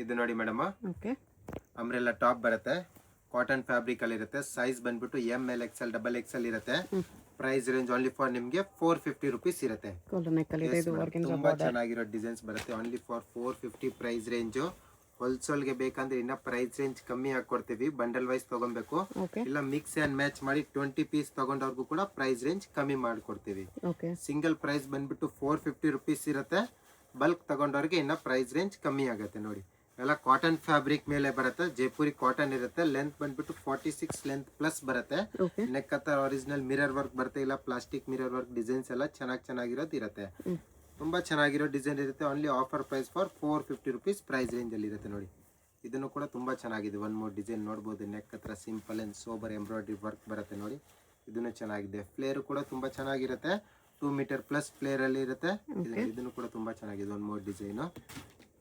ಇದು ನೋಡಿ madam, okay umbrella top ಬರುತ್ತೆ, ಕಾಟನ್ ಫ್ಯಾಬ್ರಿಕ್ ಅಲ್ಲಿ ಇರುತ್ತೆ. ಸೈಜ್ ಬಂದ್ಬಿಟ್ಟು ML XL XXL ಇರುತ್ತೆ. ಪ್ರೈಸ್ ರೇಂಜ್ ಓನ್ಲಿ ಫಾರ್ ನಿಮಗೆ 450 ರುಪೀಸ್ ಇರುತ್ತೆ. ಕಾಲರ್ ನೆಕ್ ಅಲ್ಲಿ ಇದೆ. Yes, ಇದು madam. ವರ್ಕಿಂಗ್ ತುಂಬಾ ಚೆನ್ನಾಗಿರೋ ಡಿಸೈನ್ಸ್ ಬರುತ್ತೆ. Only for 450 price range. ಹೋಲ್ಸೇಲ್ಗೆ ಬೇಕಂದ್ರೆ ಇನ್ನ ಪ್ರೈಸ್ ರೇಂಜ್ ಕಮ್ಮಿ ಹಾಕೊಡ್ತೀವಿ. ಬಂಡಲ್ ವೈಸ್ ತಗೊಬೇಕು, ಓಕೆ ಇಲ್ಲ ಮಿಕ್ಸ್ ಅಂಡ್ ಮ್ಯಾಚ್ ಮಾಡಿ 20 ಪೀಸ್ ತಗೊಂಡವ್ರಿಗೂ ಕೂಡ ಪ್ರೈಸ್ ರೇಂಜ್ ಕಮ್ಮಿ ಮಾಡ್ಕೊಡ್ತೀವಿ. ಓಕೆ ಸಿಂಗಲ್ ಪ್ರೈಸ್ ಬಂದ್ಬಿಟ್ಟು 450 ರುಪೀಸ್ ಇರುತ್ತೆ. ಬಲ್ಕ್ ತಗೊಂಡವ್ರಿಗೆ ಇನ್ನ ಪ್ರೈಸ್ ರೇಂಜ್ ಕಮ್ಮಿ ಆಗುತ್ತೆ. ನೋಡಿ ಎಲ್ಲ ಕಾಟನ್ ಫ್ಯಾಬ್ರಿಕ್ ಮೇಲೆ ಬರುತ್ತೆ. ಜೈಪುರಿ ಕಾಟನ್ ಇರುತ್ತೆ. ಲೆಂತ್ ಬಂದ್ಬಿಟ್ಟು 46 ಲೆಂತ್ ಪ್ಲಸ್ ಬರುತ್ತೆ. ಓಕೆ ನೆಕ್ ಹತ್ರ ಒರಿಜಿನಲ್ ಮಿರರ್ ವರ್ಕ್ ಬರುತ್ತೆ, ಇಲ್ಲ ಪ್ಲಾಸ್ಟಿಕ್ ಮಿರರ್ ವರ್ಕ್ ಡಿಸೈನ್ಸ್ ಎಲ್ಲ ಚೆನ್ನಾಗಿರೋದು ಇರುತ್ತೆ. ತುಂಬಾ ಚೆನ್ನಾಗಿರೋ ಡಿಸೈನ್ ಇರುತ್ತೆ. Only offer price for 450 rupees price range ಅಲ್ಲಿ ಇರುತ್ತೆ. ನೋಡಿ ಇದನ್ನು ಕೂಡ ತುಂಬಾ ಚೆನ್ನಾಗಿದೆ. ಒನ್ ಮೋರ್ ಡಿಸೈನ್ ನೋಡಬಹುದು. ನೆಕ್ ಹತ್ರ simple and sober embroidery work ಬರುತ್ತೆ. ನೋಡಿ ಇದನ್ನು ಚೆನ್ನಾಗಿದೆ. ಫ್ಲೇರ್ ಕೂಡ ತುಂಬಾ ಚೆನ್ನಾಗಿರುತ್ತೆ. 2 ಮೀಟರ್ ಪ್ಲಸ್ ಫ್ಲೇರ್ ಅಲ್ಲಿ ಇರುತ್ತೆ. ಇದನ್ನು ಕೂಡ ತುಂಬಾ ಚೆನ್ನಾಗಿದೆ. One more design.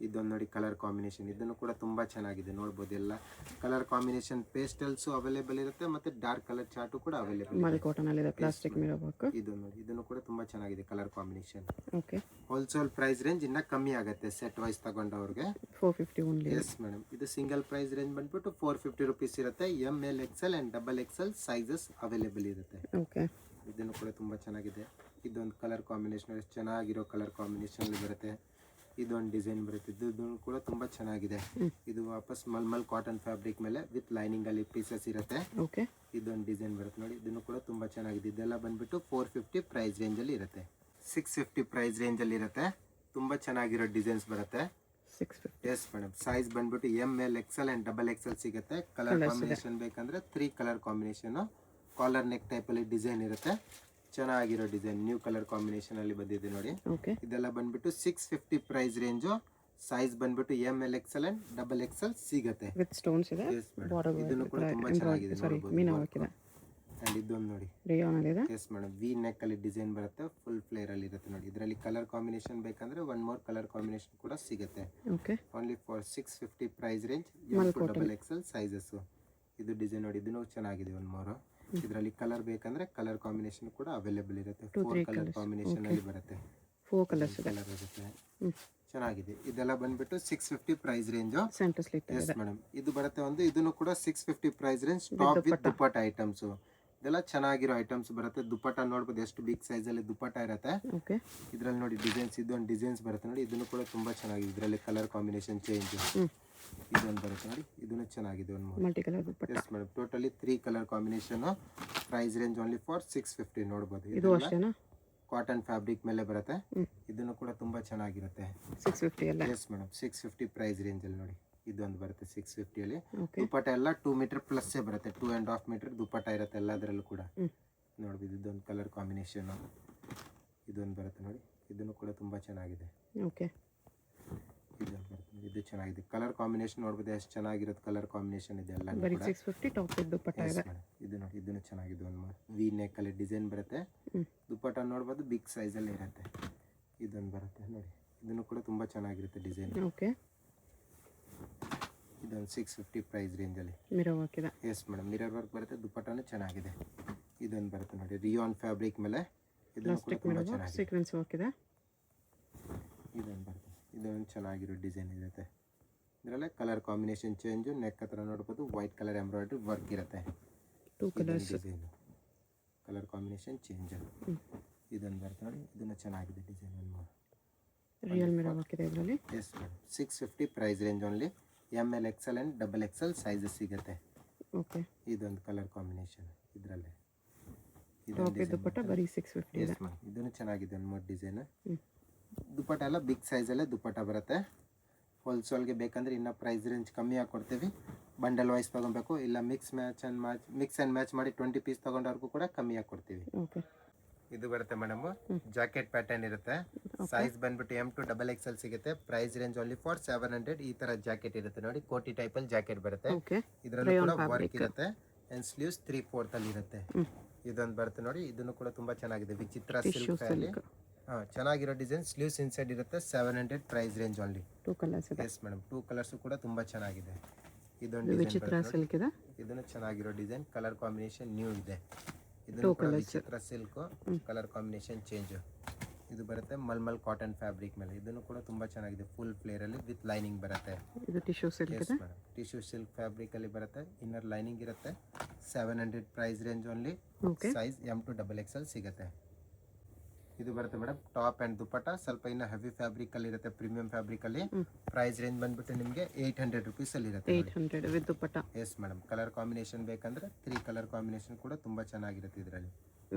ಇದೊಂದು ನೋಡಿ ಕಲರ್ ಕಾಂಬಿನೇಷನ್. ಇದನ್ನು ಕೂಡ ತುಂಬಾ ಚೆನ್ನಾಗಿದೆ. ನೋಡಬಹುದು ಎಲ್ಲ ಕಲರ್ ಕಾಂಬಿನೇಷನ್ ಪೇಸ್ಟಲ್ಸ್ ಅವೈಲೇಬಲ್ ಇರುತ್ತೆ, ಮತ್ತೆ ಡಾರ್ಕ್ ಕಲರ್ ಚಾರ್ಟು ಕೂಡ ಅವೈಲೇಬಲ್ ಮಲ್ ಕಾಟನ್ ಅಲ್ಲಿ ಇದೆ. Plastic mirror work. ಇದು ನೋಡಿ ಇದನ್ನು ಕೂಡ ತುಂಬಾ ಚೆನ್ನಾಗಿದೆ colour combination. Okay wholesale price range ಇನ್ನ ಕಮ್ಮಿ ಆಗುತ್ತೆ ಸೆಟ್ ವೈಸ್ ತಗೊಂಡವ್ರಿಗೆ. 450 ಓನ್ಲಿ. ಎಸ್ ಮೇಡಮ್, ಇದು ಸಿಂಗಲ್ ಪ್ರೈಸ್ ರೇಂಜ್ ಬಂದ್ಬಿಟ್ಟು 450 ರುಪೀಸ್ ಇರುತ್ತೆ. ML XL and XXL sizes available ಇರುತ್ತೆ. ಓಕೆ ಇದನ್ನು ಕೂಡ ತುಂಬಾ ಚೆನ್ನಾಗಿದೆ. ಇದೊಂದು ಕಲರ್ ಕಾಂಬಿನೇಷನ್ ಚೆನ್ನಾಗಿರೋ ಕಲರ್ ಕಾಂಬಿನೇಷನ್ ಅಲ್ಲಿ ಬರುತ್ತೆ. ಇದೊಂದು ಡಿಸೈನ್ ಬರುತ್ತೆ. ಇದು ಕೂಡ ತುಂಬಾ ಚೆನ್ನಾಗಿದೆ. ಇದು ವಾಪಸ್ ಮಲ್ಮಲ್ ಕಾಟನ್ ಫ್ಯಾಬ್ರಿಕ್ ಮೇಲೆ ವಿತ್ ಲೈನಿಂಗ್ ಅಲ್ಲಿ ಪೀಸಸ್ ಇರುತ್ತೆ. ಓಕೆ ಇದೊಂದು ಡಿಸೈನ್ ಬರುತ್ತೆ. ನೋಡಿ ಇದನ್ನು ಕೂಡ ತುಂಬಾ ಚೆನ್ನಾಗಿದೆ. ಇದೆಲ್ಲ ಬಂದ್ಬಿಟ್ಟು 450 ಪ್ರೈಸ್ ರೇಂಜ್ ಅಲ್ಲಿ ಇರುತ್ತೆ. 650 ಪ್ರೈಸ್ ರೇಂಜ್ ಅಲ್ಲಿ ಇರುತ್ತೆ. ತುಂಬಾ ಚೆನ್ನಾಗಿರೋ ಡಿಸೈನ್ಸ್ ಬರುತ್ತೆ. 650. ಎಸ್ ಮೇಡಮ್, ಸೈಜ್ ಬಂದ್ಬಿಟ್ಟು ML XL ಅಂಡ್ XXL ಸಿಗುತ್ತೆ. ಕಲರ್ ಕಾಂಬಿನೇಷನ್ ಬೇಕಂದ್ರೆ 3 colour combination. Collar neck type ಅಲ್ಲಿ ಡಿಸೈನ್ ಇರುತ್ತೆ. ಚೆನ್ನಾಗಿರೋ ಡಿಸೈನ್ ನ್ಯೂ ಕಲರ್ ಕಾಂಬಿನೇಷನ್ ಅಲ್ಲಿ ಬಂದಿದೆ. ನೋಡಿ ಓಕೆ ಇದೆಲ್ಲ ಬಂದ್ಬಿಟ್ಟು 650 ಪ್ರೈಸ್ ರೇಂಜು. ಸೈಜ್ ಬಂದ್ಬಿಟ್ಟು ML XL ಅಂಡ್ XXL ಸಿಗುತ್ತೆ. ವಿತ್ ಸ್ಟೋನ್ಸ್ ಇದೆ. Yes, madam. ಇದನ್ನು ಕೂಡ ತುಂಬಾ ಚೆನ್ನಾಗಿದೆ. ಮೀನಾ ಹಾಕಿದೆ. ಅಂಡ್ ಇದೊಂದು ನೋಡಿ ರಿಯಾನ್ ಅಲ್ಲಿ ಇದೆ. ಎಸ್ ಮೇಡಮ್, ವಿ ನೆಕ್ ಅಲ್ಲಿ ಡಿಸೈನ್ ಬರುತ್ತೆ. ಫುಲ್ ಫ್ಲೇರ್ ಅಲ್ಲಿ ಇರುತ್ತೆ. ನೋಡಿ ಇದರಲ್ಲಿ ಕಲರ್ ಕಾಂಬಿನೇಷನ್ ಬೇಕಂದ್ರೆ ಒನ್ ಮೋರ್ ಕಲರ್ ಕಾಂಬಿನೇಷನ್ ಕೂಡ ಸಿಗುತ್ತೆ. Okay only for 650 price range. XXL sizes. ಇದು ಡಿಸೈನ್ ನೋಡಿ ಇದನ್ನು ಚೆನ್ನಾಗಿದೆ. ಒನ್ ಮೋರ್ ಇದರಲ್ಲಿ ಕಲರ್ ಬೇಕಂದ್ರೆ ಕಲರ್ ಕಾಂಬಿನೇಷನ್ ಕೂಡ ಅವೈಲೇಬಲ್ ಇರುತ್ತೆ. 4 ಕಲರ್ ಕಾಂಬಿನೇಷನ್ ಅಲ್ಲಿ ಬರುತ್ತೆ. 4 ಕಲರ್ಸ್ ಇದೆ. ಕಲರ್ ಇರುತ್ತೆ. ಚೆನ್ನಾಗಿದೆ. ಇದೆಲ್ಲ ಬಂದ್ಬಿಟ್ಟು 650 price range. Centre slit yes madam, ಇದು ಬರುತ್ತೆ ಒಂದು. ಇದನ್ನು ಕೂಡ 650 price range. Top with dupatta items. ಇದೆಲ್ಲ ಚೆನ್ನಾಗಿರೋ ಐಟಮ್ಸ್ ಬರುತ್ತೆ. ದುಪ್ಪಟ್ಟ ನೋಡ್ಬೋದು ಎಷ್ಟು ಬಿಗ್ ಸೈಜ್ ಅಲ್ಲಿ ದುಪ್ಪಟ್ಟ ಇರುತ್ತೆ. ಓಕೆ ಇದರಲ್ಲಿ ನೋಡಿ ಡಿಸೈನ್ಸ್. ಇದೊಂದು ಡಿಸೈನ್ಸ್ ಬರುತ್ತೆ ನೋಡಿ. ಇದನ್ನು ಕೂಡ ತುಂಬಾ ಚೆನ್ನಾಗಿದೆ. ಇದರಲ್ಲಿ ಕಲರ್ ಕಾಂಬಿನೇಷನ್ ಚೇಂಜ್. ಇದೊಂದು ಬರುತ್ತೆ ನೋಡಿ. ಇದನ್ನು ಚೆನ್ನಾಗಿದೆ. ಒಂದು multi colour dupatta. Yes madam, totally 3 colour combination. Price range only for 650 ನೋಡಬಹುದು. ಇದು ಅಷ್ಟೇನಾ? ಕಾಟನ್ ಫ್ಯಾಬ್ರಿಕ್ ಮೇಲೆ ಬರುತ್ತೆ. ಇದನ್ನು ಕೂಡ ತುಂಬಾ ಚೆನ್ನಾಗಿರುತ್ತೆ. 650 ಅಲ್ಲ? ಎಸ್ ಮೇಡಮ್, 650 ಪ್ರೈಸ್ ರೇಂಜ್ ಅಲ್ಲಿ ನೋಡಿ. ಇದೊಂದು ಬರುತ್ತೆ 650 ಅಲ್ಲಿ. ದುಪ್ಪಟ್ಟ ಎಲ್ಲ 2 ಮೀಟರ್ ಪ್ಲಸ್ ಬರುತ್ತೆ. 2.5 ಮೀಟರ್ ದುಪ್ಪಟ್ಟ ಇರುತ್ತೆ ಎಲ್ಲದರಲ್ಲೂ ಕೂಡ. ನೋಡ್ಬೋದು ಇದೊಂದು ಕಲರ್ ಕಾಂಬಿನೇಷನ್. ಇದೊಂದು ಬರುತ್ತೆ ನೋಡಿ. ಇದನ್ನು ಕೂಡ ತುಂಬಾ ಚೆನ್ನಾಗಿದೆ. ಓಕೆ ಇದೊಂದು ಬರುತ್ತೆ. ಇದು ಚೆನ್ನಾಗಿದೆ. ಕಲರ್ ಕಾಂಬಿನೇಷನ್ ನೋಡ್ಬೋದು ಎಷ್ಟು ಚೆನ್ನಾಗಿರೋದು ಕಲರ್ ಕಾಂಬಿನೇಷನ್ ಇದೆ ಎಲ್ಲ. ಬರೀ 650 ಟಾಪ್ ವಿತ್ ದುಪ್ಪಟ್ಟ ಇದೆ. ಇದು ನೋಡಿ ಇದನ್ನು ಚೆನ್ನಾಗಿದೆ. ಒಂದು ವಿ ನೆಕ್ ಅಲ್ಲಿ ಡಿಸೈನ್ ಬರುತ್ತೆ. ದುಪ್ಪಟ್ಟ ನೋಡ್ಬೋದು ಬಿಗ್ ಸೈಜ್ ಅಲ್ಲಿ ಇರುತ್ತೆ. ಇದೊಂದು ಬರುತ್ತೆ ನೋಡಿ. ಇದನ್ನು ಕೂಡ ತುಂಬಾ ಚೆನ್ನಾಗಿರುತ್ತೆ ಡಿಸೈನ್. ಓಕೆ ಇದೊಂದು 650 ಪ್ರೈಸ್ ರೇಂಜ್ ಅಲ್ಲಿ. ಮಿರರ್ ವರ್ಕ್ ಇದೆ. ಎಸ್ ಮೇಡಮ್, ಮಿರರ್ ವರ್ಕ್ ಬರುತ್ತೆ. ದುಪ್ಪಟ್ಟನು ಚೆನ್ನಾಗಿದೆ. ಇದೊಂದು ಬರುತ್ತೆ ನೋಡಿ ರಿಯಾನ್ ಫ್ಯಾಬ್ರಿಕ್ ಮೇಲೆ. ಇದನ್ನು ಕೂಡ ತುಂಬಾ ಚೆನ್ನಾಗಿದೆ. ಸೀಕ್ವೆನ್ಸ್ ವರ್ಕ್ ಇದೆ. ಇದೊಂದು ಬರುತ್ತೆ. ಇದೊಂದು ಚೆನ್ನಾಗಿರೋ ಡಿಸೈನ್ ಇರುತ್ತೆ. ಇದರಲ್ಲೇ ಕಲರ್ ಕಾಂಬಿನೇಷನ್ ಚೇಂಜ್. ನೆಕ್ ಹತ್ರ ನೋಡ್ಬೋದು ವೈಟ್ ಕಲರ್ ಎಂಬ್ರಾಯ್ಡ್ರಿ ವರ್ಕ್ ಇರುತ್ತೆ. 2 colours design. Colour combination change. ಇದೊಂದು ಬರುತ್ತೆ ನೋಡಿ. ಇದನ್ನು ಚೆನ್ನಾಗಿದೆ ಡಿಸೈನ್. ರಿಯಲ್ ಮಿರರ್ ವರ್ಕ್ ಇದೆ ಇದರಲ್ಲಿ. Yes madam, 650 price range only. ML XL and XXL sizes ಸಿಗುತ್ತೆ. ಓಕೆ ಇದೊಂದು ಕಲರ್ ಕಾಂಬಿನೇಷನ್. ಇದರಲ್ಲೇ ಟಾಪ್ ದುಪ್ಪಟ್ಟ ಬರೀ 650 ಇದೆ. ಇದನ್ನು ಚೆನ್ನಾಗಿದೆ. ಒಂದು ಮೂರು ಡಿಸೈನ್. ದುಪ್ಪಟ್ಟ ಎಲ್ಲ ಬಿಗ್ ಸೈಜಲ್ಲೇ ದುಪ್ಪಟ್ಟ ಬರುತ್ತೆ. ಹೋಲ್ಸೇಲ್ಗೆ ಬೇಕಂದ್ರೆ ಇನ್ನೂ ಪ್ರೈಸ್ ರೇಂಜ್ ಕಮ್ಮಿ ಹಾಕ್ಕೊಡ್ತೀವಿ. ಬಂಡಲ್ ವೈಸ್ ತೊಗೊಬೇಕು, ಇಲ್ಲ ಮಿಕ್ಸ್ ಆ್ಯಂಡ್ ಮ್ಯಾಚ್ ಮಾಡಿ 20 ಪೀಸ್ ತೊಗೊಂಡವ್ರಿಗೂ ಕೂಡ ಕಮ್ಮಿ ಹಾಕ್ಕೊಡ್ತೀವಿ. ಓಕೆ ಇದು ಬರುತ್ತೆ ಮೇಡಮ್. ಜಾಕೆಟ್ ಪ್ಯಾಟರ್ನ್ ಇರುತ್ತೆ. ಸೈಜ್ ಬಂದ್ಬಿಟ್ಟು M to XXL ಸಿಗುತ್ತೆ. Price range only for 700. ಈ ತರ ಜಾಕೆಟ್ ಇರುತ್ತೆ ನೋಡಿ. ಕೋಟಿ ಟೈಪ್ ಅಲ್ಲಿ ಜಾಕೆಟ್ ಬರುತ್ತೆ. ಇದರಲ್ಲೂ ಕೂಡ ವರ್ಕ್ ಇರುತ್ತೆ. ಅಂಡ್ ಸ್ಲೀವ್ಸ್ 3/4 ಅಲ್ಲಿ ಇರುತ್ತೆ. ಇದೊಂದು ಬರುತ್ತೆ ನೋಡಿ. ಇದನ್ನು ಕೂಡ ತುಂಬಾ ಚೆನ್ನಾಗಿದೆ. ವಿಚಿತ್ರ ಸಿಲ್ಕ್ ಅಲ್ಲಿ ಚೆನ್ನಾಗಿರೋ ಡಿಸೈನ್. ಸ್ಲೀವ್ಸ್ ಇನ್ಸೈಡ್ ಇರುತ್ತೆ. 700 ಪ್ರೈಸ್ ರೇಂಜ್ ಓನ್ಲಿ. 2 ಕಲರ್ಸ್ ಇದೆ. ಎಸ್ ಮೇಡಮ್, 2 ಕಲರ್ಸ್ ಕೂಡ ತುಂಬಾ ಚೆನ್ನಾಗಿದೆ. ಇದೊಂದು ವಿಚಿತ್ರ ಸಿಲ್ಕ್ ಇದೆ. ಇದನ್ನು ಚೆನ್ನಾಗಿರೋ ಡಿಸೈನ್. ಕಲರ್ ಕಾಂಬಿನೇಷನ್ ನ್ಯೂ ಇದೆ. ಇದನ್ನು ಕೂಡ ವಿಚಿತ್ರ ಸಿಲ್ಕ್. Colour combination change. ಇದು ಬರುತ್ತೆ ಮಲ್ಮಲ್ ಕಾಟನ್ ಫ್ಯಾಬ್ರಿಕ್ ಮೇಲೆ, ಇದನ್ನು ಕೂಡ ತುಂಬಾ ಚೆನ್ನಾಗಿದೆ. ಫುಲ್ ಫ್ಲೇರ್ ಅಲ್ಲಿ ವಿತ್ ಲೈನಿಂಗ್ ಬರುತ್ತೆ. ಇದು ಟಿಶ್ಯೂ ಸಿಲ್ಕ್ ಎಸ್ ಇದೆ. ಮೇಡಮ್, ಟಿಶ್ಯೂ ಸಿಲ್ಕ್ ಫ್ಯಾಬ್ರಿಕ್ ಅಲ್ಲಿ ಬರುತ್ತೆ. ಇನ್ನರ್ ಲೈನಿಂಗ್ ಇರುತ್ತೆ. 700 price range only. Okay. Size M to XXL ಸಿಗುತ್ತೆ. ಇದು ಬರುತ್ತೆ ಮೇಡಮ್ ಟಾಪ್ ಅಂಡ್ ದುಪಟ್ಟ, ಸ್ವಲ್ಪ ಇನ್ನ ಹೆವಿ ಫ್ಯಾಬ್ರಿಕ್ ಅಲ್ಲಿ ಇರುತ್ತೆ, ಪ್ರೀಮಿಯಂ ಫ್ಯಾಬ್ರಿಕ್ ಅಲ್ಲಿ. ಪ್ರೈಸ್ ರೇಂಜ್ ಬಂದ್ಬಿಟ್ಟು ನಿಮಗೆ 800 ರುಪೀಸ್ ಅಲ್ಲಿ ಇರುತ್ತೆ. 800 with dupatta. Yes madam, colour combination ಬೇಕಂದ್ರೆ 3 ಕಲರ್ ಕಾಂಬಿನೇಷನ್ ಕೂಡ ತುಂಬಾ ಚೆನ್ನಾಗಿರುತ್ತೆ ಇದರಲ್ಲಿ.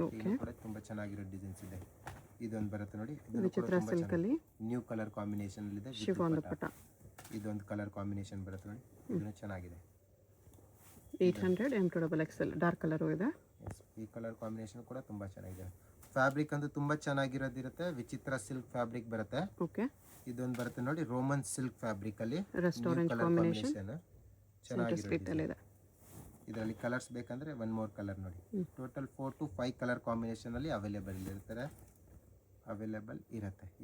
ಓಕೆ. ಇದು ಕೂಡ ತುಂಬಾ ಚೆನ್ನಾಗಿರೋ ಡಿಸೈನ್ಸ್ ಇದೆ. ಇದೊಂದು ಬರುತ್ತೆ ನೋಡಿ, ಇದು ವಿಚಿತ್ರ ಸಿಲ್ಕ್ ಅಲ್ಲಿ ನ್ಯೂ ಕಲರ್ ಕಾಂಬಿನೇಷನ್ ಅಲ್ಲಿ ಇದೆ. ಶಿಫಾನ್ ದುಪಟ್ಟ. ಇದೊಂದು ಕಲರ್ ಕಾಂಬಿನೇಷನ್ ಬರುತ್ತೆ ನೋಡಿ, ಇದನ್ನು ಚೆನ್ನಾಗಿದೆ. 800 M to XXL dark colour ಇದೆ. ಎಸ್, ಈ ಕಲರ್ ಕಾಂಬಿನೇಷನ್ ಕೂಡ ತುಂಬಾ ಚೆನ್ನಾಗಿದೆ. ಫ್ಯಾಬ್ರಿಕ್ ಅಂತೂ ತುಂಬಾ ಚೆನ್ನಾಗಿರೋದಿರುತ್ತೆ. ವಿಚಿತ್ರ ಸಿಲ್ಕ್ ಫ್ಯಾಬ್ರಿಕ್ ಬರುತ್ತೆ. ಓಕೆ. ಇದೊಂದು ಬರುತ್ತೆ ನೋಡಿ, ರೋಮನ್ ಸಿಲ್ಕ್ ಫ್ಯಾಬ್ರಿಕ್ ಅಲ್ಲಿ ರೆಸ್ಟೋರೆಂಟ್ ಕಾಂಬಿನೇಷನ್ ಚೆನ್ನಾಗಿರುತ್ತೆ. ಇದರಲ್ಲಿ ಕಲರ್ಸ್ ಬೇಕಂದ್ರೆ ಒನ್ ಮೋರ್ ಕಲರ್ ನೋಡಿ. ಟೋಟಲ್ 4 to 5 ಕಲರ್ ಕಾಂಬಿನೇಷನ್ ಅಲ್ಲಿ ಅವೈಲೇಬಲ್ ಇರುತ್ತೆ.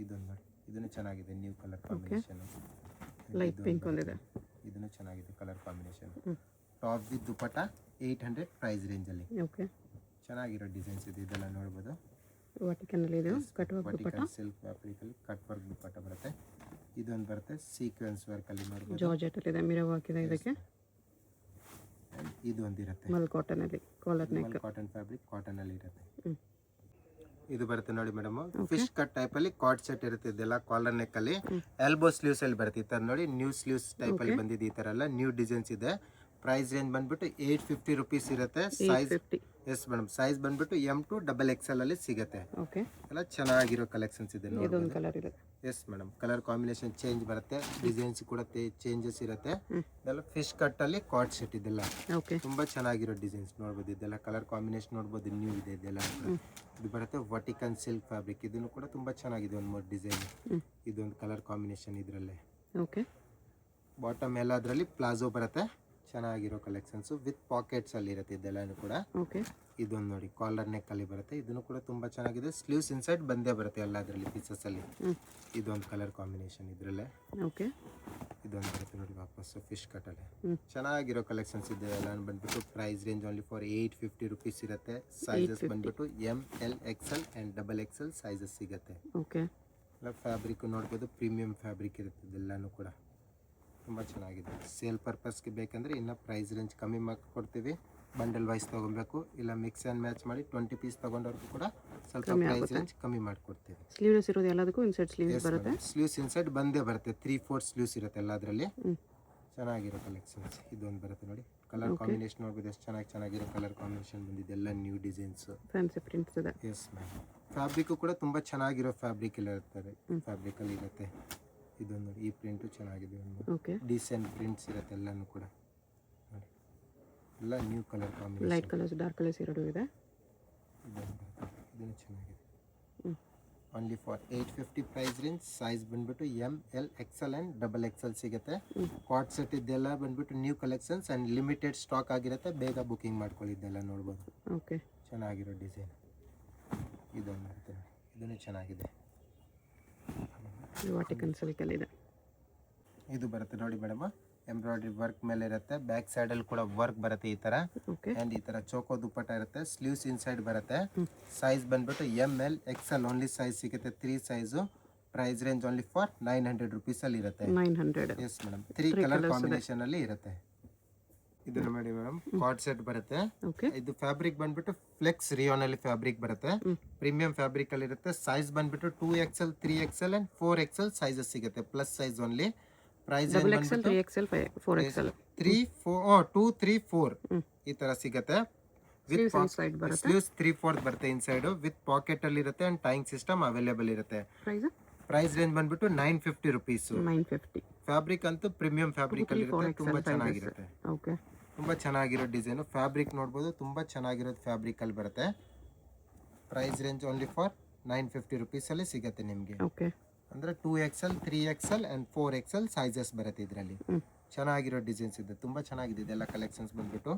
ಇದೊಂದು ನೋಡಿ, ಇದನ್ನು ಚೆನ್ನಾಗಿದೆ, new colour combination. Light pink ಒಂದಿದೆ. ಇದನ್ನು ಚೆನ್ನಾಗಿದೆ colour combination. Top with dupatta 800 price range ಅಲ್ಲಿ. ಓಕೆ. ಚೆನ್ನಾಗಿರೋ ಡಿಸೈನ್ಸ್ ಇದೆ, ಇದೆಲ್ಲ ನೋಡ್ಬೋದು. ವಾಟಿಕನ್ ಅಲ್ಲಿ ಇದೆ cut work dupatta. Silk fabric ಅಲ್ಲಿ ಕಟ್ ವರ್ಕ್ ದುಪಟ್ಟ ಬರುತ್ತೆ. ಇದೊಂದು ಬರುತ್ತೆ ಸೀಕ್ವೆನ್ಸ್ ವರ್ಕ್ ಅಲ್ಲಿ ನೋಡ್ಬೋದು. ಜಾರ್ಜೆಟ್ ಅಲ್ಲಿ ಇದೆ, ಮಿರರ್ ವರ್ಕ್ ಇದೆ ಇದಕ್ಕೆ. ಇದು ಒಂದಿರುತ್ತೆ ಮಲ್ ಕಾಟನ್ ಅಲ್ಲಿ collar neck. Cotton fabric cotton ಅಲ್ಲಿ ಇರುತ್ತೆ. ಇದು ಬರುತ್ತೆ ನೋಡಿ ಮೇಡಮ್, ಫಿಶ್ ಕಟ್ ಟೈಪ್ ಅಲ್ಲಿ ಕಾರ್ಡ್ ಸೆಟ್ ಇರುತ್ತೆ. ಇದೆಲ್ಲ ಕಾಲರ್ ನೆಕ್ ಅಲ್ಲಿ ಎಲ್ಬೋ ಸ್ಲೀವ್ಸ್ ಅಲ್ಲಿ ಬರುತ್ತೆ. ಈ ತರ ನೋಡಿ ನ್ಯೂ ಸ್ಲೀವ್ಸ್ ಟೈಪ್ ಅಲ್ಲಿ ಬಂದಿದೆ. ಈ ತರ ಎಲ್ಲ ನ್ಯೂ ಡಿಸೈನ್ಸ್ ಇದೆ. ಪ್ರೈಸ್ ರೇಂಜ್ ಬಂದ್ಬಿಟ್ಟು 850 ರುಪೀಸ್ ಇರುತ್ತೆ. ಸೈಜ್ ಎಸ್ ಮೇಡಮ್, ಸೈಜ್ ಬಂದ್ಬಿಟ್ಟು M to XXL ಅಲ್ಲಿ ಸಿಗುತ್ತೆ. ಓಕೆ. ಎಲ್ಲ ಚೆನ್ನಾಗಿರೋ ಕಲೆಕ್ಷನ್ಸ್ ಇದೆ. ಇದೊಂದು ಕಲರ್ ಇದೆ. Yes madam, colour combination change ಬರುತ್ತೆ, ಡಿಸೈನ್ಸ್ ಕೂಡ ಚೇಂಜಸ್ ಇರುತ್ತೆ. ಇದೆಲ್ಲ ಫಿಶ್ ಕಟ್ ಅಲ್ಲಿ ಕಾರ್ಡ್ ಸೆಟ್ ಇದೆಲ್ಲ. ಓಕೆ. ತುಂಬಾ ಚೆನ್ನಾಗಿರೋ ಡಿಸೈನ್ಸ್ ನೋಡ್ಬೋದು. ಇದೆಲ್ಲ ಕಲರ್ ಕಾಂಬಿನೇಷನ್ ನೋಡ್ಬೋದು, ನ್ಯೂ ಇದೆ ಇದೆಲ್ಲ. ಇದು ಬರುತ್ತೆ ವರ್ಟಿಕನ್ ಸಿಲ್ಕ್ ಫ್ಯಾಬ್ರಿಕ್, ಇದನ್ನು ಕೂಡ ತುಂಬಾ ಚೆನ್ನಾಗಿದೆ. ಒಂದು 3 ಡಿಸೈನ್. ಇದೊಂದು ಕಲರ್ ಕಾಂಬಿನೇಷನ್ ಇದರಲ್ಲೇ. ಓಕೆ. ಬಾಟಮ್ ಎಲ್ಲ ಅದರಲ್ಲಿ ಪ್ಲಾಜೋ ಬರುತ್ತೆ. ಚೆನ್ನಾಗಿರೋ ಕಲೆಕ್ಷನ್ಸ್ ವಿತ್ ಪಾಕೆಟ್ಸ್ ಅಲ್ಲಿ ಇರುತ್ತೆ ಇದೆಲ್ಲ ಕೂಡ. ಓಕೆ. ಇದೊಂದು ನೋಡಿ ಕಾಲರ್ ನೆಕ್ ಅಲ್ಲಿ ಬರುತ್ತೆ. ಇದನ್ನು ಕೂಡ ತುಂಬಾ ಚೆನ್ನಾಗಿದೆ. ಸ್ಲೀವ್ಸ್ ಇನ್ಸೈಡ್ ಬಂದೇ ಬರುತ್ತೆ ಎಲ್ಲ ಅದರಲ್ಲಿ ಪೀಸಸ್ ಅಲ್ಲಿ. ಇದೊಂದು ಕಲರ್ ಕಾಂಬಿನೇಷನ್ ಇದರಲ್ಲೇ. ಓಕೆ. ಇದೊಂದು ಬರುತ್ತೆ ನೋಡಿ ವಾಪಸ್ ಫಿಶ್ ಕಟ್ ಅಲ್ಲಿ. ಚೆನ್ನಾಗಿರೋ ಕಲೆಕ್ಷನ್ಸ್ ಇದೆ ಎಲ್ಲ ಬಂದ್ಬಿಟ್ಟು. Price range only for 850 rupees ಇರುತ್ತೆ. ಸೈಜಸ್ ಬಂದ್ಬಿಟ್ಟು M, L, XL and XXL sizes ಸಿಗುತ್ತೆ. ಓಕೆ. ಎಲ್ಲ ಫ್ಯಾಬ್ರಿಕ್ ನೋಡ್ಬೋದು, ಪ್ರೀಮಿಯಂ ಫ್ಯಾಬ್ರಿಕ್ ಇರುತ್ತೆ ಇದೆಲ್ಲನೂ ಕೂಡ. ತುಂಬ ಚೆನ್ನಾಗಿದೆ. ಸೇಲ್ ಪರ್ಪಸ್ಗೆ ಬೇಕಂದರೆ ಇನ್ನೂ ಪ್ರೈಸ್ ರೇಂಜ್ ಕಮ್ಮಿ ಮಾಡಿ ಕೊಡ್ತೀವಿ. ಬಂಡಲ್ ವೈಸ್ ತೊಗೊಬೇಕು, ಇಲ್ಲ ಮಿಕ್ಸ್ ಆ್ಯಂಡ್ ಮ್ಯಾಚ್ ಮಾಡಿ 20 ಪೀಸ್ ತೊಗೊಂಡವ್ರಿಗೂ ಕೂಡ ಸ್ವಲ್ಪ ಪ್ರೈಸ್ ರೇಂಜ್ ಕಮ್ಮಿ ಮಾಡಿಕೊಡ್ತೀವಿ. ಸ್ಲೀವ್ಲೆಸ್ ಇರೋದು ಎಲ್ಲದಕ್ಕೂ ಇನ್ಸೈಡ್ ಸ್ಲೀವ್ಸ್ ಬರುತ್ತೆ. ಸ್ಲೀವ್ಸ್ ಇನ್ಸೈಡ್ ಬಂದೇ ಬರುತ್ತೆ. 3/4 ಸ್ಲೀವ್ಸ್ ಇರುತ್ತೆ ಎಲ್ಲ ಅದರಲ್ಲಿ. ಚೆನ್ನಾಗಿರೋ ಕಲೆಕ್ಷನ್ಸ್. ಇದೊಂದು ಬರುತ್ತೆ ನೋಡಿ, ಕಲರ್ ಕಾಂಬಿನೇಷನ್ ನೋಡ್ಬೋದು ಎಷ್ಟು ಚೆನ್ನಾಗಿರೋ ಕಲರ್ ಕಾಂಬಿನೇಷನ್ ಬಂದಿದೆ. ಎಲ್ಲ ನ್ಯೂ ಡಿಸೈನ್ಸ್, ಫ್ಯಾನ್ಸಿ ಪ್ರಿಂಟ್ಸ್ ಇದೆ. Yes ma'am. ಫ್ಯಾಬ್ರಿಕ್ಕು ಕೂಡ ತುಂಬ ಚೆನ್ನಾಗಿರೋ ಫ್ಯಾಬ್ರಿಕ್ ಎಲ್ಲ ಇರ್ತಾರೆ, ಫ್ಯಾಬ್ರಿಕಲ್ಲಿ ಇರುತ್ತೆ. ಇದೊಂದು ನೋಡಿ, ಈ ಪ್ರಿಂಟು ಚೆನ್ನಾಗಿದೆ. ಓಕೆ. ಡೀಸೆಂಟ್ ಪ್ರಿಂಟ್ಸ್ ಇರುತ್ತೆ ಎಲ್ಲನೂ ಕೂಡ ನೋಡಿ. ಎಲ್ಲ new colour combination. Light colours dark colours ಎರಡು ಇದೆ. ಇದನ್ನು ಚೆನ್ನಾಗಿದೆ. Only for 850 price range. Size ಬಂದ್ಬಿಟ್ಟು M, L, XL and XXL ಸಿಗುತ್ತೆ. ಕಾರ್ಡ್ ಸೆಟ್ ಇದೆಲ್ಲ ಬಂದ್ಬಿಟ್ಟು new collections and limited stock ಆಗಿರುತ್ತೆ. ಬೇಗ ಬುಕಿಂಗ್ ಮಾಡ್ಕೊಳ್ಳಿದ್ದೆಲ್ಲ ನೋಡ್ಬೋದು. ಓಕೆ. ಚೆನ್ನಾಗಿರೋ ಡಿಸೈನ್. ಇದೊಂದು ಬರುತ್ತೆ, ಇದನ್ನು ಚೆನ್ನಾಗಿದೆ. ವಾಟಿಕನ್ ಸಿಲ್ಕ್ ಅಲ್ಲಿ ಇದೆ. ಇದು ಬರುತ್ತೆ ನೋಡಿ ಮೇಡಮ್, ಎಂಬ್ರಾಯ್ಡ್ರಿ ವರ್ಕ್ ಮೇಲೆ ಇರುತ್ತೆ. ಬ್ಯಾಕ್ ಸೈಡ್ ಅಲ್ಲಿ ಕೂಡ ವರ್ಕ್ ಬರುತ್ತೆ ಈ ತರ. ಓಕೆ. ಅಂಡ್ ಈ ತರ ಚೋಕೋ ದುಪ್ಪಟ್ಟ ಇರುತ್ತೆ. ಸ್ಲೀವ್ಸ್ ಇನ್ಸೈಡ್ ಬರುತ್ತೆ. ಸೈಜ್ ಬಂದ್ಬಿಟ್ಟು M, L, XL only size ಸಿಗುತ್ತೆ. 3 size. Price range only for 900 rupees ಅಲ್ಲಿ ಇರುತ್ತೆ. 900. ಎಸ್ ಮೇಡಮ್, 3 ಕಲರ್ ಕಾಂಬಿನೇಷನ್ ಅಲ್ಲಿ ಇರುತ್ತೆ. ಇದನ್ನ ಮಾಡಿ ಮೇಡಮ್, ಕಾರ್ಡ್ ಸೆಟ್ ಬರುತ್ತೆ. ಓಕೆ. ಇದು ಫ್ಯಾಬ್ರಿಕ್ ಬಂದ್ಬಿಟ್ಟು ಫ್ಲೆಕ್ಸ್ ರಿಯಾನ್ ಅಲ್ಲಿ ಫ್ಯಾಬ್ರಿಕ್ ಬರುತ್ತೆ. ಪ್ರೀಮಿಯಂ ಫ್ಯಾಬ್ರಿಕ್ ಅಲ್ಲಿ ಇರುತ್ತೆ. ಸೈಜ್ ಬಂದ್ಬಿಟ್ಟು 2XL, 3XL and 4XL sizes ಸಿಗುತ್ತೆ. Plus size only. Price XL, 3XL, 4XL 2, 3, 4 ಈ ತರ ಸಿಗುತ್ತೆ. ಸ್ಲೀವ್ಸ್ 3/4 ಬರುತ್ತೆ ಇನ್ಸೈಡ್. ವಿತ್ ಪಾಕೆಟ್ ಅಲ್ಲಿ ಇರುತ್ತೆ ಅಂಡ್ ಟೈಯಿಂಗ್ ಸಿಸ್ಟಮ್ ಅವೈಲೇಬಲ್ ಇರುತ್ತೆ. ಪ್ರೈಸ್ ರೇಂಜ್ ಬಂದ್ಬಿಟ್ಟು 950 ರುಪೀಸ್. 950. ಫ್ಯಾಬ್ರಿಕ್ ಅಂತೂ ಪ್ರೀಮಿಯಂ ಫ್ಯಾಬ್ರಿಕ್ ಅಲ್ಲಿ ಇರುತ್ತೆ. ತುಂಬಾ ಚೆನ್ನಾಗಿರುತ್ತೆ. ಓಕೆ. ತುಂಬಾ ಚೆನ್ನಾಗಿರೋ ಡಿಸೈನ್. ಫ್ಯಾಬ್ರಿಕ್ ನೋಡ್ಬೋದು, ತುಂಬಾ ಚೆನ್ನಾಗಿರೋದು ಫ್ಯಾಬ್ರಿಕ್ ಅಲ್ಲಿ ಬರುತ್ತೆ. Price range only for 950 rupees ಅಲ್ಲಿ ಸಿಗುತ್ತೆ ನಿಮಗೆ. ಓಕೆ. ಅಂದ್ರೆ 2XL, 3XL and 4XL sizes ಬರುತ್ತೆ ಇದರಲ್ಲಿ. ಚೆನ್ನಾಗಿರೋ ಡಿಸೈನ್ಸ್ ಇದೆ, ತುಂಬಾ ಚೆನ್ನಾಗಿದೆ ಇದೆಲ್ಲ ಕಲೆಕ್ಷನ್ಸ್ ಬಂದ್ಬಿಟ್ಟು.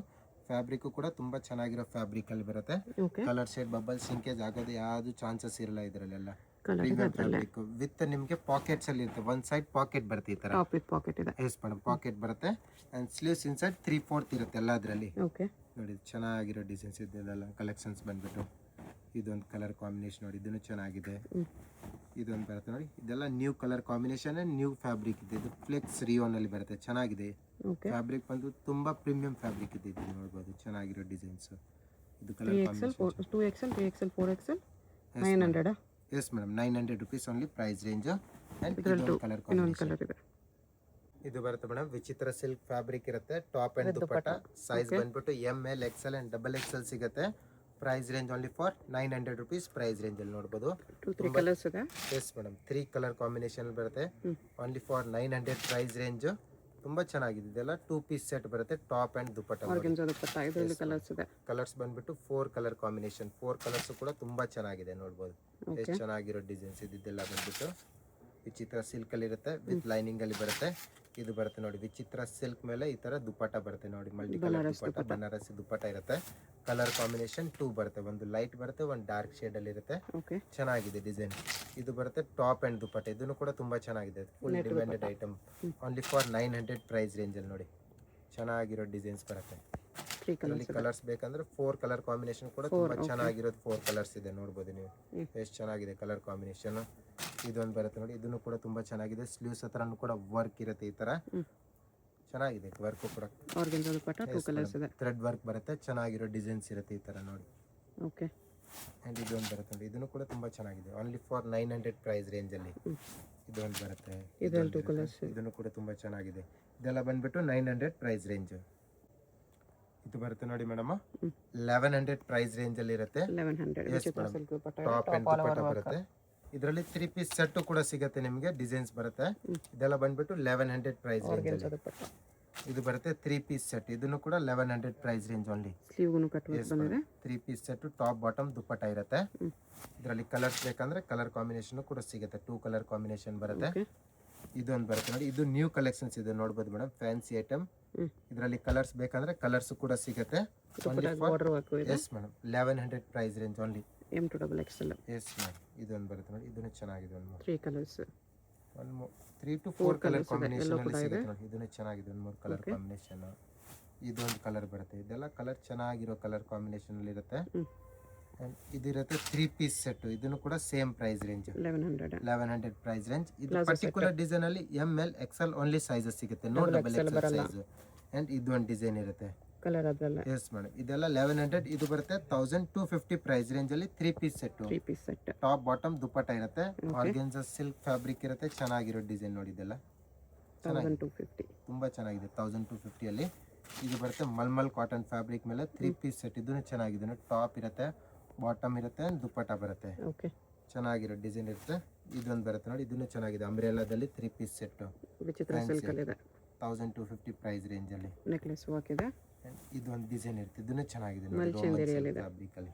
ಫ್ಯಾಬ್ರಿಕ್ ಕೂಡ ತುಂಬಾ ಚೆನ್ನಾಗಿರೋ ಫ್ಯಾಬ್ರಿಕ್ ಅಲ್ಲಿ ಬರುತ್ತೆ. ಕಲರ್ ಶೇಡ್ ಬಬಲ್ ಸಿಂಕೇಜ್ ಆಗೋದು ಯಾವ್ದು ಚಾನ್ಸಸ್ ಇರಲ್ಲ ಇದರಲ್ಲೆಲ್ಲ. ಫ್ಯಾಬ್ರಿಕ್ ವಿತ್ ನಿಮಗೆ ಪಾಕೆಟ್ಸ್ ಅಲ್ಲಿ ಇರುತ್ತೆ. ಒನ್ ಸೈಡ್ ಪಾಕೆಟ್ ಬರುತ್ತೆ ಈ ತರ. ಪಾಕೆಟ್ ಇದೆ. ಎಸ್ ಮೇಡಮ್, ಪಾಕೆಟ್ ಬರುತ್ತೆ. ಅಂಡ್ ಸ್ಲೀವ್ಸ್ ಇನ್ಸೈಡ್ 3/4 ಇರುತ್ತೆ ಎಲ್ಲ ಅದರಲ್ಲಿ. ಓಕೆ. ನೋಡಿ ಚೆನ್ನಾಗಿರೋ ಡಿಸೈನ್ಸ್ ಇದೆಲ್ಲ ಕಲೆಕ್ಷನ್ಸ್ ಬಂದ್ಬಿಟ್ಟು. ಇದೊಂದು ಕಲರ್ ಕಾಂಬಿನೇಷನ್ ನೋಡಿ, ಇದನ್ನು ಚೆನ್ನಾಗಿದೆ. ಇದೊಂದು ಬರುತ್ತೆ ನೋಡಿ, ಇದೆಲ್ಲ new colour combination and new fabric ಇದೆ. ಇದು ಫ್ಲೆಕ್ಸ್ ರಿಯೋನ್ ಅಲ್ಲಿ ಬರುತ್ತೆ, ಚೆನ್ನಾಗಿದೆ. ಫ್ಯಾಬ್ರಿಕ್ ಬಂದು ತುಂಬಾ ಪ್ರೀಮಿಯಂ ಫ್ಯಾಬ್ರಿಕ್ ಇದೆ. ಇದು ನೋಡಬಹುದು, ಚೆನ್ನಾಗಿರೋ ಡಿಸೈನ್ಸ್. ಇದು colour combination 2XL 3XL 4XL 900. Yes madam, 900 rupees only price range. And colour colour ಇದೆ. ಇದು ಬರುತ್ತೆ ಮೇಡಮ್, ವಿಚಿತ್ರ ಸಿಲ್ಕ್ ಫ್ಯಾಬ್ರಿಕ್ ಇರುತ್ತೆ. ಟಾಪ್ ಅಂಡ್ ದುಪಟ್ಟ ಸೈಜ್ ಬಂದ್ಬಿಟ್ಟು ML XL ಅಂಡ್ XXL ಸಿಗುತ್ತೆ. Price range only for 900 rupees price range ಅಲ್ಲಿ ನೋಡಬಹುದು. 2-3 colours ಇದೆ. ಎಸ್ ಮೇಡಮ್, 3 ಕಲರ್ ಕಾಂಬಿನೇಷನ್ ಬರುತ್ತೆ. Only for 900 price range. ತುಂಬಾ ಚೆನ್ನಾಗಿದೆ. ಇದೆಲ್ಲ 2 ಪೀಸ್ ಸೆಟ್ ಬರುತ್ತೆ, top and dupatta. Organza dupatta, ಇದರಲ್ಲಿ ಕಲರ್ಸ್ ಇದೆ. ಕಲರ್ಸ್ ಬಂದ್ಬಿಟ್ಟು 4 ಕಲರ್ ಕಾಂಬಿನೇಷನ್. 4 ಕಲರ್ಸ್ ಕೂಡ ತುಂಬಾ ಚೆನ್ನಾಗಿದೆ ನೋಡಬಹುದು. ಎಷ್ಟು ಚೆನ್ನಾಗಿರೋ ಡಿಸೈನ್ಸ್ ಇದೆಲ್ಲ ಬಂದ್ಬಿಟ್ಟು ವಿಚಿತ್ರ ಸಿಲ್ಕ್ ಅಲ್ಲಿ ಇರುತ್ತೆ, ವಿತ್ ಲೈನಿಂಗ್ ಅಲ್ಲಿ ಬರುತ್ತೆ. ಇದು ಬರುತ್ತೆ ನೋಡಿ, ವಿಚಿತ್ರ ಸಿಲ್ಕ್ ಮೇಲೆ ಈ ತರ ದುಪಟ್ಟ ಬರುತ್ತೆ ನೋಡಿ, ಮಲ್ಟಿ ಕಲರ್ ದುಪಟ್ಟ, ಬನಾರಸಿ ದುಪಟ್ಟ ಇರುತ್ತೆ. ಕಲರ್ ಕಾಂಬಿನೇಷನ್ 2 ಬರುತ್ತೆ, ಒಂದು ಲೈಟ್ ಬರುತ್ತೆ, ಒಂದು ಡಾರ್ಕ್ ಶೇಡ್ ಅಲ್ಲಿ ಇರುತ್ತೆ. ಚೆನ್ನಾಗಿದೆ ಡಿಸೈನ್. ಇದು ಬರುತ್ತೆ ಟಾಪ್ ಅಂಡ್ ದುಪಟ್ಟ, ಇದನ್ನು ಕೂಡ ತುಂಬಾ ಚೆನ್ನಾಗಿದೆ. Full demanded item. Only for 900 price range ಅಲ್ಲಿ ನೋಡಿ, ಚೆನ್ನಾಗಿರೋ ಡಿಸೈನ್ಸ್ ಬರುತ್ತೆ. ಕಲರ್ಸ್ ಬೇಕಂದ್ರೆ 4 ಕಲರ್ ಕಾಂಬಿನೇಷನ್ ಕೂಡ ತುಂಬಾ ಚೆನ್ನಾಗಿರೋದು. 4 ಕಲರ್ಸ್ ಇದೆ ನೋಡಬಹುದು ನೀವು, ಎಷ್ಟು ಚೆನ್ನಾಗಿದೆ ಕಲರ್ ಕಾಂಬಿನೇಷನ್. ಇದೊಂದು ಬರುತ್ತೆ ನೋಡಿ, ಇದನ್ನು ಕೂಡ ತುಂಬಾ ಚೆನ್ನಾಗಿದೆ. ಸ್ಲೀವ್ಸ್ ಹತ್ರನೂ ಕೂಡ ವರ್ಕ್ ಇರುತ್ತೆ, ಈ ತರ ಚೆನ್ನಾಗಿದೆ ವರ್ಕ್ ಕೂಡ. ಆರ್ಗನ್ಜಾ ದುಪಟ್ಟ 2 ಕಲರ್ಸ್ ಇದೆ. ಥ್ರೆಡ್ ವರ್ಕ್ ಬರುತ್ತೆ, ಚೆನ್ನಾಗಿರೋ ಡಿಸೈನ್ಸ್ ಇರುತ್ತೆ ಈ ತರ ನೋಡಿ. ಓಕೆ. ಅಂಡ್ ಇದೊಂದು ಬರುತ್ತೆ ನೋಡಿ, ಇದನ್ನು ಕೂಡ ತುಂಬಾ ಚೆನ್ನಾಗಿದೆ. ಓನ್ಲಿ ಫಾರ್ 900 ಪ್ರೈಸ್ ರೇಂಜ್ ಅಲ್ಲಿ. ಇದೊಂದು ಬರುತ್ತೆ, ಇದರಲ್ಲಿ 2 ಕಲರ್ಸ್. ಇದನ್ನು ಕೂಡ ತುಂಬಾ ಚೆನ್ನಾಗಿದೆ. ಇದೆಲ್ಲ ಬಂದ್ಬಿಟ್ಟು 900 ಪ್ರೈಸ್ ರೇಂಜ್. ಇದು ಬರುತ್ತೆ ನೋಡಿ ಮೇಡಮ್, 1100 ಪ್ರೈಸ್ ರೇಂಜ್ ಅಲ್ಲಿ ಇರುತ್ತೆ. 1100 ಟಾಪ್ ಅಂಡ್ ದುಪಟ್ಟ ಬರುತ್ತೆ. ಇದರಲ್ಲಿ 3 ಪೀಸ್ ಸೆಟ್ ಕೂಡ ಸಿಗುತ್ತೆ ನಿಮಗೆ, ಡಿಸೈನ್ಸ್ ಬರುತ್ತೆ. ಇದೆಲ್ಲ ಬಂದ್ಬಿಟ್ಟು 1100 ಪ್ರೈಸ್ ರೇಂಜ್. ಇದು ಬರುತ್ತೆ 3 ಪೀಸ್ ಸೆಟ್, ಇದನ್ನು ಕೂಡ 1100 ಪ್ರೈಸ್ ರೇಂಜ್ ಓನ್ಲಿ. ಸ್ಲೀವ್ಗೂ ಕಟ್ ವರ್ಕ್ ಬಂದಿದೆ. 3 piece set, top bottom dupatta ಇರುತ್ತೆ. ಇದರಲ್ಲಿ ಕಲರ್ಸ್ ಬೇಕಂದ್ರೆ ಕಲರ್ ಕಾಂಬಿನೇಷನ್ ಕೂಡ ಸಿಗುತ್ತೆ, 2 ಕಲರ್ ಕಾಂಬಿನೇಷನ್ ಬರುತ್ತೆ. ಇದೊಂದು ಬರುತ್ತೆ ನೋಡಿ, ಇದು ನ್ಯೂ ಕಲೆಕ್ಷನ್ಸ್ ಇದೆ ನೋಡಬಹುದು ಮೇಡಮ್, ಫ್ಯಾನ್ಸಿ ಐಟಮ್. ಇದರಲ್ಲಿ ಕಲರ್ಸ್ ಬೇಕಂದ್ರೆ ಕಲರ್ಸ್ ಕೂಡ ಸಿಗುತ್ತೆ. Yes madam, 1100 price range only. M2XL. Yes madam, ಇದೊಂದು ಬರುತ್ತೆ ನೋಡಿ, ಇದನ್ನು ಚೆನ್ನಾಗಿದೆ. 3 ಕಲರ್ಸ್, 3 to 4 ಕಲರ್ ಕಾಂಬಿನೇಷನ್ ಅಲ್ಲಿ ಸಿಗುತ್ತೆ ನೋಡಿ. ಇದನ್ನು ಚೆನ್ನಾಗಿದೆ, 3 ಕಲರ್ ಕಾಂಬಿನೇಷನ್. ಇದೊಂದು ಕಲರ್ ಬರುತ್ತೆ. ಇದೆಲ್ಲ ಕಲರ್ ಚೆನ್ನಾಗಿರೋ ಕಲರ್ ಕಾಂಬಿನೇಷನ್ ಅಲ್ಲಿ ಇರುತ್ತೆ. ಇದಿರುತ್ತೆ 3 ಪೀಸ್ ಸೆಟ್, ಇದನ್ನು ಕೂಡ same price range 1100 price range. ಇದು ಪರ್ಟಿಕ್ಯುಲರ್ ಡಿಸೈನ್ ಅಲ್ಲಿ ML XL ಓನ್ಲಿ ಸೈಜಸ್ ಸಿಗುತ್ತೆ, ನೋ XXL ಸೈಜ್. ಅಂಡ್ ಇದು ಒಂದು ಡಿಸೈನ್ ಇರುತ್ತೆ ಕಲರ್ ಅದಲ್ಲ. ಎಸ್ ಮೇಡಮ್, ಇದೆಲ್ಲ 1100. ಇದು ಬರುತ್ತೆ 1250 ಪ್ರೈಸ್ ರೇಂಜ್ ಅಲ್ಲಿ 3 piece set. Top bottom dupatta ಇರುತ್ತೆ, ಆರ್ಗನ್ಜಾ ಸಿಲ್ಕ್ ಫ್ಯಾಬ್ರಿಕ್ ಇರುತ್ತೆ. ಚೆನ್ನಾಗಿರೋ ಡಿಸೈನ್ ನೋಡಿ, ಇದೆಲ್ಲ 1250 ತುಂಬಾ ಚೆನ್ನಾಗಿದೆ. 1250 ಅಲ್ಲಿ ಇದು ಬರುತ್ತೆ ಮಲ್ಮಲ್ ಕಾಟನ್ ಫ್ಯಾಬ್ರಿಕ್ ಮೇಲೆ 3 ಪೀಸ್ ಸೆಟ್. ಇದನ್ನು ಚೆನ್ನಾಗಿದೆ, ಟಾಪ್ ಇರುತ್ತೆ, ಬಾಟಮ್ ಇರುತ್ತೆ, ದುಪಟ್ಟ ಬರುತ್ತೆ. ಚೆನ್ನಾಗಿರೋ ಡಿಸೈನ್ ಇರುತ್ತೆ. ಇದೊಂದು ಬರುತ್ತೆ ನೋಡಿ, ಇದನ್ನು ಚೆನ್ನಾಗಿದೆ, ಅಂಬ್ರೆಲಾದಲ್ಲಿ 3 ಪೀಸ್ ಸೆಟ್. ವಿಚಿತ್ರ ಸಿಲ್ಕ್ ಅಲ್ಲಿ ಇದೆ, 1250 ಪ್ರೈಸ್ ರೇಂಜ್ ಅಲ್ಲಿ. ನೆಕ್ಲೆಸ್ ವರ್ಕ್ ಇದೆ. ಇದೊಂದು ಡಿಸೈನ್ ಇರುತ್ತೆ, ಇದನ್ನು ಚೆನ್ನಾಗಿದೆ ಫ್ಯಾಬ್ರಿಕ್ ಅಲ್ಲಿ.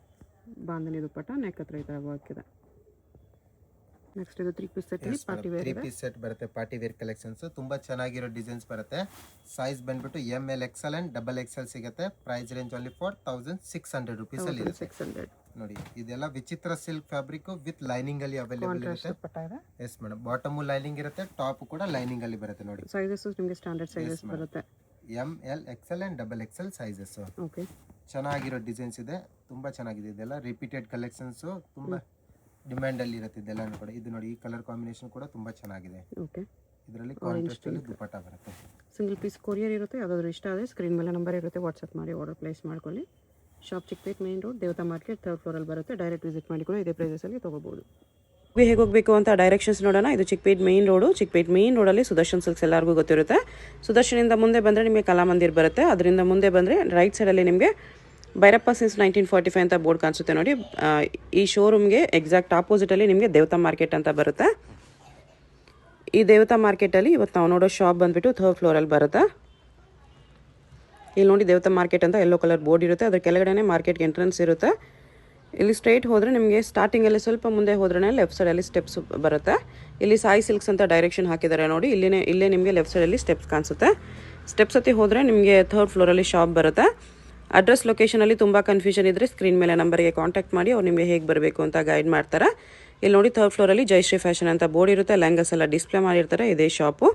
ಬಾಂಧನಿ ದುಪಟ್ಟ, ನೆಕ್ ಹತ್ರ ಈ ತರ ವರ್ಕ್ ಇದೆ. ನೆಕ್ಸ್ಟ್ ಇದು 3 ಪೀಸ್ ಸೆಟ್ ಅಲ್ಲಿ ಪಾರ್ಟಿ ವೇರ್ 3 ಪೀಸ್ ಸೆಟ್ ಬರುತ್ತೆ, ಪಾರ್ಟಿ ವೇರ್ ಕಲೆಕ್ಷನ್ಸ್. ತುಂಬಾ ಚೆನ್ನಾಗಿರೋ ಡಿಸೈನ್ಸ್ ಬರುತ್ತೆ. ಸೈಜ್ ಬಂದ್ಬಿಟ್ಟು ML XL ಅಂಡ್ XXL ಸಿಗುತ್ತೆ. Price range only for 1600 rupees ಅಲ್ಲಿ ಇರುತ್ತೆ. 600 ನೋಡಿ, ಇದೆಲ್ಲ ವಿಚಿತ್ರ ಸಿಲ್ಕ್ ಫ್ಯಾಬ್ರಿಕ್ ವಿತ್ ಲೈನಿಂಗ್ ಅಲ್ಲಿ ಅವೈಲೇಬಲ್ ಇರುತ್ತೆ. ಎಸ್ ಮೇಡಮ್, ಬಾಟಮ್ ಲೈನಿಂಗ್ ಇರುತ್ತೆ, ಟಾಪ್ ಕೂಡ ಲೈನಿಂಗ್ ಅಲ್ಲಿ ಬರುತ್ತೆ ನೋಡಿ. ಸೈಜಸ್ ನಿಮಗೆ ಸ್ಟ್ಯಾಂಡರ್ಡ್ ಸೈಜಸ್ ಬರುತ್ತೆ, ML XL and XXL sizes. Okay. ಚೆನ್ನಾಗಿರೋ ಡಿಸೈನ್ಸ್ ಇದೆ, ತುಂಬಾ ಚೆನ್ನಾಗಿದೆ. ಇದೆಲ್ಲ ರಿಪೀಟೆಡ್ ಕಲೆಕ್ಷನ್ಸ್, ತುಂಬಾ ಡಿಮ್ಯಾಂಡ್ ಅಲ್ಲಿ ಇರುತ್ತೆ ಇದೆಲ್ಲ ಕೂಡ. ಇದು ನೋಡಿ, ಈ ಕಲರ್ ಕಾಂಬಿನೇಷನ್ ಕೂಡ ತುಂಬಾ ಚೆನ್ನಾಗಿದೆ. ಓಕೆ. ಇದರಲ್ಲಿ ಕಾಂಟ್ರಾಸ್ಟ್ ಅಲ್ಲಿ ದುಪಟ್ಟ ಬರುತ್ತೆ. ಸಿಂಗಲ್ ಪೀಸ್ ಕೊರಿಯರ್ ಇರುತ್ತೆ, ಯಾವ್ದಾದ್ರು ಇಷ್ಟ ಆದರೆ ಸ್ಕ್ರೀನ್ ಮೇಲೆ ನಂಬರ್ ಇರುತ್ತೆ, ವಾಟ್ಸಪ್ ಮಾಡಿ ಆರ್ಡರ್ ಪ್ಲೇಸ್ ಮಾಡ್ಕೊಳ್ಳಿ. ಶಾಪ್ ಚಿಕ್ಕಪೇಟ್ ಮೇನ್ ರೋಡ್, ದೇವತಾ ಮಾರ್ಕೆಟ್ 3rd ಫ್ಲೋರಲ್ಲಿ ಬರುತ್ತೆ. ಡೈರೆಕ್ಟ್ ವಿಸಿಟ್ ಮಾಡಿ ಕೂಡ ಇದೇ ಪ್ರೈಸಲ್ಲಿ ತೊಗೋಬೋದು. ಹೇಗೆ ಹೋಗಬೇಕು ಅಂತ ಡೈರೆಕ್ಷನ್ಸ್ ನೋಡೋಣ. ಇದು Chickpet main road. Chickpet main ರೋಡಲ್ಲಿ ಸುದರ್ಶನ್ ಸಿಲ್ಕ್ಸ್ ಎಲ್ಲರಿಗೂ ಗೊತ್ತಿರುತ್ತೆ. ಸುದರ್ಶನಿಂದ ಮುಂದೆ ಬಂದರೆ ನಿಮಗೆ ಕಲಾಮಂದಿರ್ ಬರುತ್ತೆ. ಅದರಿಂದ ಮುಂದೆ ಬಂದರೆ ರೈಟ್ ಸೈಡಲ್ಲಿ ನಿಮಗೆ ಭೈರಪ್ಪ ಸಿನ್ಸ್ 1945 ಅಂತ ಬೋರ್ಡ್ ಕಾಣಿಸುತ್ತೆ ನೋಡಿ. ಈ ಶೋರೂಮ್ಗೆ ಎಕ್ಸಾಕ್ಟ್ ಆಪೋಸಿಟಲ್ಲಿ ನಿಮಗೆ ದೇವತಾ ಮಾರ್ಕೆಟ್ ಅಂತ ಬರುತ್ತೆ. ಈ ದೇವತಾ ಮಾರ್ಕೆಟಲ್ಲಿ ಇವತ್ತು ನಾವು ನೋಡೋ ಶಾಪ್ ಬಂದುಬಿಟ್ಟು 3rd ಫ್ಲೋರಲ್ಲಿ ಬರುತ್ತೆ. ಇಲ್ಲಿ ನೋಡಿ, ದೇವತಾ ಮಾರ್ಕೆಟ್ ಅಂತ ಯೆಲ್ಲೋ ಕಲರ್ ಬೋರ್ಡ್ ಇರುತ್ತೆ, ಅದ್ರ ಕೆಳಗಡೆ ಮಾರ್ಕೆಟ್ಗೆ ಎಂಟ್ರೆನ್ಸ್ ಇರುತ್ತೆ. ಇಲ್ಲಿ ಸ್ಟ್ರೈಟ್ ಹೋದರೆ ನಿಮಗೆ ಸ್ಟಾರ್ಟಿಂಗಲ್ಲಿ ಸ್ವಲ್ಪ ಮುಂದೆ ಹೋದ್ರೆ ಲೆಫ್ಟ್ ಸೈಡಲ್ಲಿ ಸ್ಟೆಪ್ಸ್ ಬರುತ್ತೆ. ಇಲ್ಲಿ ಸಾಯಿ ಸಿಲ್ಕ್ಸ್ ಅಂತ ಡೈರೆಕ್ಷನ್ ಹಾಕಿದ್ದಾರೆ ನೋಡಿ. ಇಲ್ಲೇ ನಿಮಗೆ ಲೆಫ್ಟ್ ಸೈಡಲ್ಲಿ ಸ್ಟೆಪ್ಸ್ ಕಾಣಿಸುತ್ತೆ. ಸ್ಟೆಪ್ಸ್ ಹತ್ತಿ ಹೋದರೆ ನಿಮಗೆ 3rd ಫ್ಲೋರಲ್ಲಿ ಶಾಪ್ ಬರುತ್ತೆ. ಅಡ್ರೆಸ್ ಲೊಕೇಶನಲ್ಲಿ ತುಂಬ ಕನ್ಫ್ಯೂಷನ್ ಇದ್ದರೆ ಸ್ಕ್ರೀನ್ ಮೇಲೆ ನಂಬರ್ಗೆ ಕಾಂಟ್ಯಾಕ್ಟ್ ಮಾಡಿ, ಅವ್ರು ನಿಮಗೆ ಹೇಗೆ ಬರಬೇಕು ಅಂತ ಗೈಡ್ ಮಾಡ್ತಾರೆ. ಇಲ್ಲಿ ನೋಡಿ, 3rd ಫ್ಲೋರಲ್ಲಿ ಜಯಶ್ರೀ ಫ್ಯಾಷನ್ ಅಂತ ಬೋರ್ಡ್ ಇರುತ್ತೆ. ಲೆಹಂಗಾಸ್ ಎಲ್ಲ ಡಿಸ್ಪ್ಲೇ ಮಾಡಿರ್ತಾರೆ. ಇದೇ ಶಾಪು.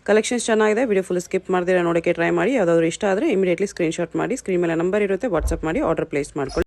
ಕಲೆಕ್ಷನ್ಸ್ ಚೆನ್ನಾಗಿದೆ. ವಿಡಿಯೋ ಫುಲ್ ಸ್ಕಿಪ್ ಮಾಡ್ದಿರ ನೋಡೋಕ್ಕೆ ಟ್ರೈ ಮಾಡಿ. ಯಾವುದಾದ್ರು ಇಷ್ಟ ಆದರೆ ಇಮಿಡಿಯೇಟ್ಲಿ ಸ್ಕ್ರೀನ್ಶಾಟ್ ಮಾಡಿ, ಸ್ಕ್ರೀನ್ ಮೇಲೆ ನಂಬರ್ ಇರುತ್ತೆ, ವಾಟ್ಸಪ್ ಮಾಡಿ ಆರ್ಡರ್ ಪ್ಲೇಸ್ ಮಾಡ್ಕೊಳ್ಳಿ.